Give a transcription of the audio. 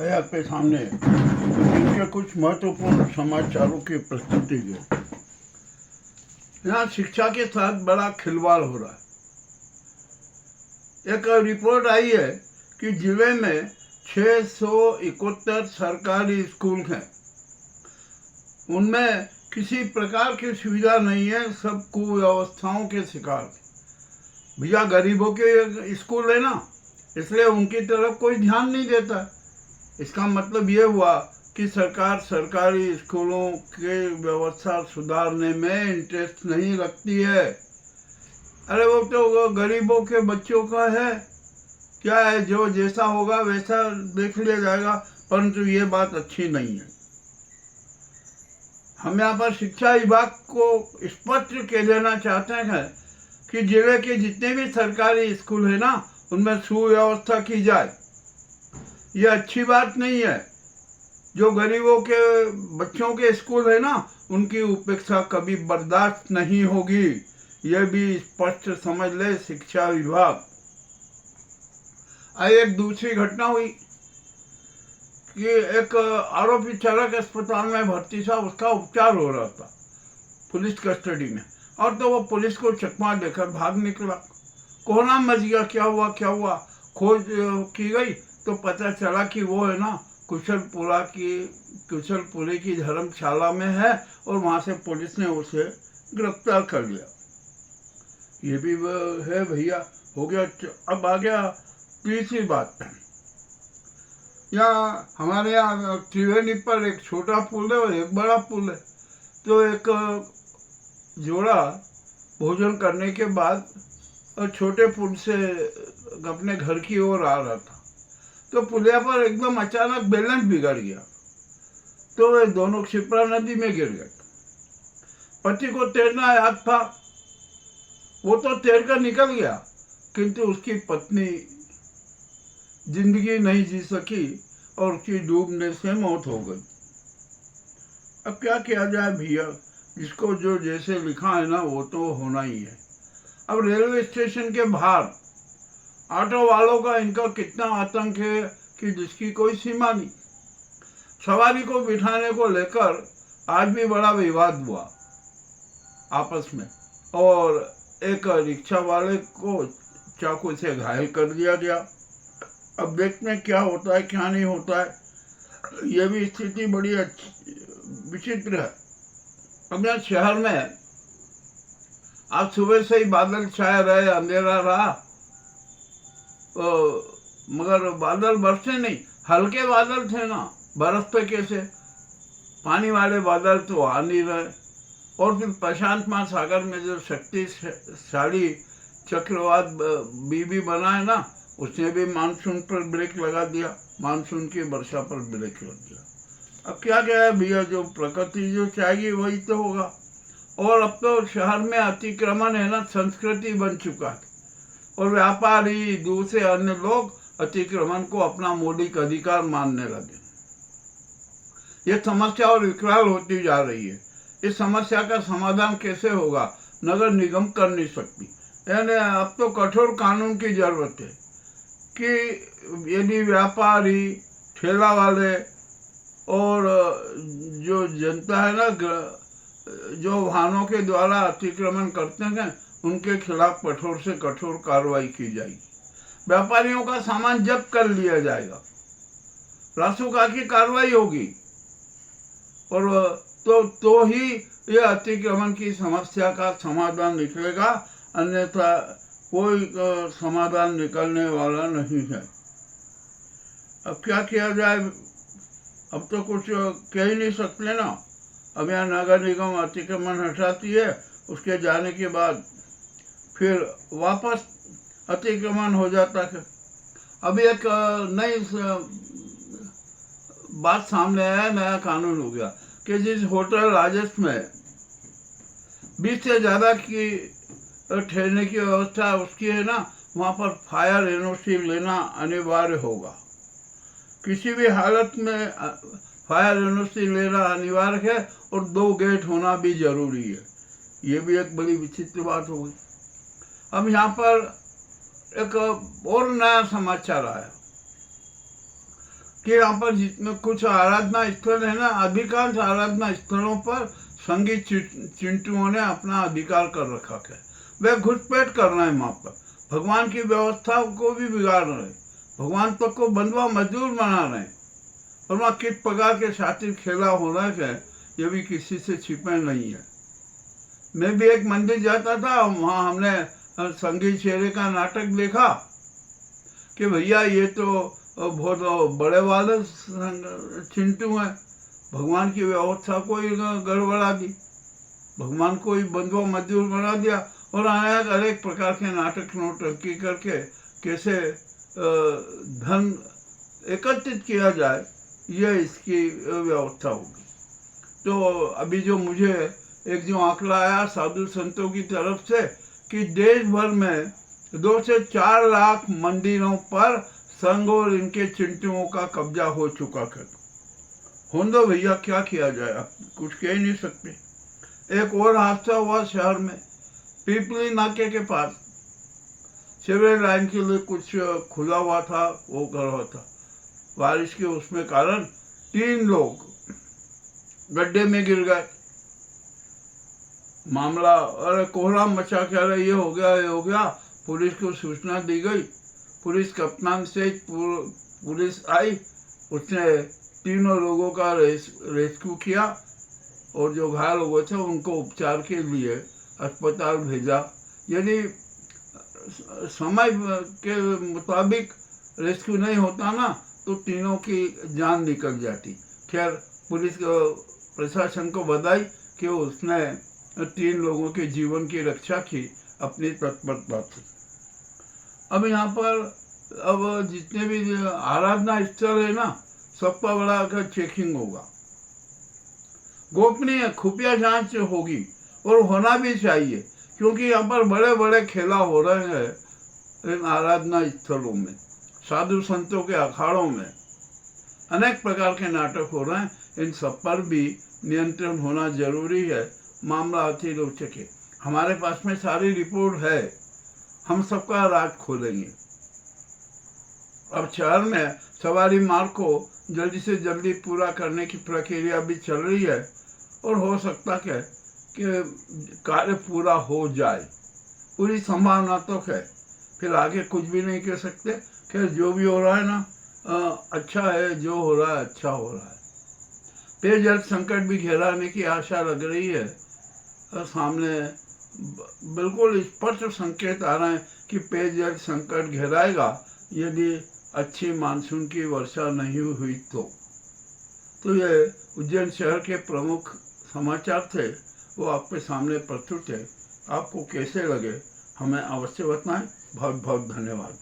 है आपके सामने इनके कुछ महत्वपूर्ण समाचारों की प्रस्तुति है। यहाँ शिक्षा के साथ बड़ा खिलवाड़ हो रहा है। एक रिपोर्ट आई है कि जिले में 671 सरकारी स्कूल हैं, उनमें किसी प्रकार की सुविधा नहीं है, सब कुव्यवस्थाओं के शिकार। भैया गरीबों के स्कूल है ना, इसलिए उनकी तरफ कोई ध्यान नहीं देता। इसका मतलब ये हुआ कि सरकार सरकारी स्कूलों के व्यवस्था सुधारने में इंटरेस्ट नहीं रखती है। अरे वो तो गरीबों के बच्चों का है, क्या है, जो जैसा होगा वैसा देख लिया जाएगा, परंतु ये बात अच्छी नहीं है। हम यहाँ पर शिक्षा विभाग को स्पष्ट कह देना चाहते हैं कि जिले के जितने भी सरकारी स्कूल है ना, उनमें सुव्यवस्था की जाए। ये अच्छी बात नहीं है। जो गरीबों के बच्चों के स्कूल है ना, उनकी उपेक्षा कभी बर्दाश्त नहीं होगी। ये भी स्पष्ट समझ ले शिक्षा विभाग। एक दूसरी घटना हुई कि एक आरोपी चालक अस्पताल में भर्ती था, उसका उपचार हो रहा था पुलिस कस्टडी में, और तो वो पुलिस को चकमा देकर भाग निकला। कोहना मच गया, क्या हुआ। खोज की गई तो पता चला कि वो है ना कुशलपुरी की धर्मशाला में है, और वहां से पुलिस ने उसे गिरफ्तार कर लिया। ये भी है भैया, हो गया। अब आ गया तीसरी बात। यहाँ हमारे यहाँ त्रिवेणी पर एक छोटा पुल है और एक बड़ा पुल है। तो एक जोड़ा भोजन करने के बाद छोटे पुल से अपने घर की ओर आ रहा था, तो पुलिया पर एकदम अचानक बैलेंस बिगड़ गया, तो वे दोनों क्षिप्रा नदी में गिर गए। पति को तैरना याद था, वो तो तैर कर निकल गया, किंतु उसकी पत्नी जिंदगी नहीं जी सकी और उसकी डूबने से मौत हो गई। अब क्या किया जाए भैया, जिसको जो जैसे लिखा है ना, वो तो होना ही है। अब रेलवे स्टेशन के बाहर ऑटो वालों का इनका कितना आतंक है कि जिसकी कोई सीमा नहीं। सवारी को बिठाने को लेकर आज भी बड़ा विवाद हुआ आपस में, और एक रिक्शा वाले को चाकू से घायल कर दिया गया। अब देखते हैं क्या होता है क्या नहीं होता है। यह भी स्थिति बड़ी विचित्र है। अब यहाँ शहर में आज सुबह से ही बादल छाए रहे, अंधेरा रहा, मगर बादल बरसे नहीं। हल्के बादल थे ना, बरसते कैसे, पानी वाले बादल तो आ नहीं रहे। और फिर प्रशांत महासागर में जो शक्तिशाली चक्रवात बीबी बना है ना, उसने भी मानसून पर ब्रेक लगा दिया, मानसून की वर्षा पर ब्रेक लग गया। अब क्या है भैया, जो प्रकृति जो चाहेगी वही तो होगा। और अब तो शहर में अतिक्रमण है ना, संस्कृति बन चुका है, और व्यापारी दूसरे अन्य लोग अतिक्रमण को अपना मौलिक अधिकार मानने लगे। ये समस्या और विकराल होती जा रही है। इस समस्या का समाधान कैसे होगा, नगर निगम कर नहीं सकती। यानी अब तो कठोर कानून की जरूरत है कि यदि व्यापारी, ठेला वाले और जो जनता है ना, जो वाहनों के द्वारा अतिक्रमण करते हैं, उनके खिलाफ कठोर से कठोर कार्रवाई की जाएगी। व्यापारियों का सामान जब्त कर लिया जाएगा, रासुका की कार्रवाई होगी, और तो ही ये अतिक्रमण की समस्या का समाधान निकलेगा, अन्यथा कोई समाधान निकलने वाला नहीं है। अब क्या किया जाए, अब तो कुछ कह ही नहीं सकते ना। अब यहाँ नगर निगम अतिक्रमण हटाती है, उसके जाने के बाद फिर वापस अतिक्रमण हो जाता है। अभी एक नई बात सामने आया, नया कानून हो गया कि जिस होटल राजस्व में 20 से ज़्यादा की ठहरने की व्यवस्था उसकी है ना, वहाँ पर फायर एनओसी लेना अनिवार्य होगा। किसी भी हालत में फायर एनओसी लेना अनिवार्य है, और 2 गेट होना भी जरूरी है। ये भी एक बड़ी विचित्र बात हो गई। अब यहाँ पर एक और नया समाचार आया कि यहाँ पर जितने कुछ आराधना स्थल है ना, अधिकांश आराधना स्थलों पर संगीत चिंटुओं ने अपना अधिकार कर रखा है। वे घुसपैठ कर रहे हैं वहाँ पर, भगवान की व्यवस्था को भी बिगाड़ रहे हैं, भगवान तक को बंधुआ मजदूर बना रहे हैं। और वहाँ किस प्रकार के शातिर खेला हो रहा है ये भी किसी से छिपे नहीं है। मैं भी एक मंदिर जाता था, वहाँ हमने संगीत शेरे का नाटक देखा कि भैया ये तो बहुत बड़े वाले चिंटू हैं, भगवान की व्यवस्था को ही गड़बड़ा दी, भगवान को ही बंधुआ मजदूर बना दिया और अनेक प्रकार के नाटक नोटंकी करके कैसे धन एकत्रित किया जाए, ये इसकी व्यवस्था होगी। तो अभी जो मुझे एक जो आंकड़ा आया साधु संतों की तरफ से कि देश भर में 2 से 4 लाख मंदिरों पर संघ और इनके चिंटुओं का कब्जा हो चुका है। होने दो भैया, क्या किया जाए, आप कुछ कह ही नहीं सकते। एक और हादसा हुआ शहर में, पीपली नाके के पास सीवरेज लाइन के लिए कुछ खुला हुआ था, वो कर रहा था, बारिश के उसमें कारण 3 लोग गड्ढे में गिर गए। मामला अरे कोहराम मचा के, अरे ये हो गया, ये हो गया। पुलिस को सूचना दी गई, पुलिस कप्तान से पुलिस आई, उसने तीनों लोगों का रेस्क्यू किया और जो घायल हुए थे उनको उपचार के लिए अस्पताल भेजा। यदि समय के मुताबिक रेस्क्यू नहीं होता ना तो तीनों की जान निकल जाती। खैर पुलिस प्रशासन को बधाई कि उसने 3 लोगों के जीवन की रक्षा की अपनी तत्परता से। अब यहाँ पर अब जितने भी आराधना स्थल है ना, सबका बड़ा चेकिंग होगा, गोपनीय खुफिया जांच होगी और होना भी चाहिए, क्योंकि यहाँ पर बड़े बड़े खेला हो रहे हैं इन आराधना स्थलों में, साधु संतों के अखाड़ों में अनेक प्रकार के नाटक हो रहे हैं। इन सब पर भी नियंत्रण होना जरूरी है। मामला अति रोचक है, हमारे पास में सारी रिपोर्ट है, हम सबका राज खोलेंगे। अब शहर में सवारी मार्ग को जल्दी से जल्दी पूरा करने की प्रक्रिया भी चल रही है और हो सकता है कि कार्य पूरा हो जाए, पूरी संभावना तो है। फिर आगे कुछ भी नहीं कह सकते। खैर जो भी हो रहा है ना अच्छा है, जो हो रहा है अच्छा हो रहा है। पेयजल संकट भी घेराने की आशा लग रही है और सामने बिल्कुल स्पष्ट संकेत आ रहे हैं कि पेयजल संकट घेराएगा यदि अच्छी मानसून की वर्षा नहीं हुई तो ये उज्जैन शहर के प्रमुख समाचार थे, वो आपके सामने प्रस्तुत है। आपको कैसे लगे हमें अवश्य बताएं। बहुत बहुत धन्यवाद।